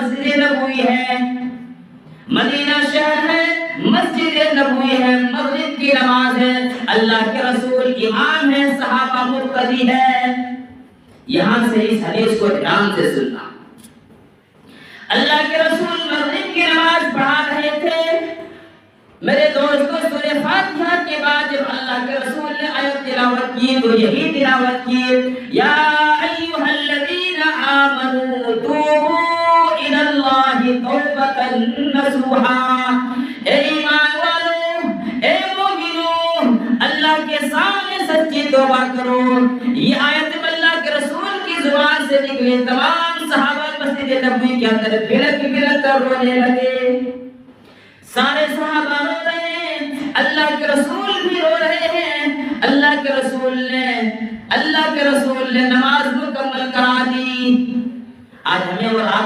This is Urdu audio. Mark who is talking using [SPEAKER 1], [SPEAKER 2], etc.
[SPEAKER 1] مسجد نبوی ہے، مدینہ شہر ہے، مسجد نبوی ہے، مغرب کی نماز ہے، اللہ کے رسول امام ہے، صحابہ مقتدی ہے۔ یہاں سے اس حدیث کو دھیان سے سننا۔ اللہ کے رسول مغرب کی نماز پڑھا رہے تھے۔ میرے دوستوں، سورہ فاتحہ کے بعد جب اللہ کے رسول نے آیت تلاوت کی تو یہی تلاوت کی، یا ایھا الذین آمنوا توبوا الی اللہ توبۃ نصوحا، اے ایمان والو، اے مومنو، اللہ کے سامنے سچی توبہ کرو۔ یہ آیت اللہ کے رسول کی زبان سے نکلی، تمام صحابہ مسجد نبوی کے اندر بلک بلک کر رونے لگے۔ سارے صحابہ رو رہے ہیں، اللہ کے رسول بھی رو رہے ہیں۔ اللہ کے رسول نے نماز مکمل کرا دی۔ آج ہمیں اور آپ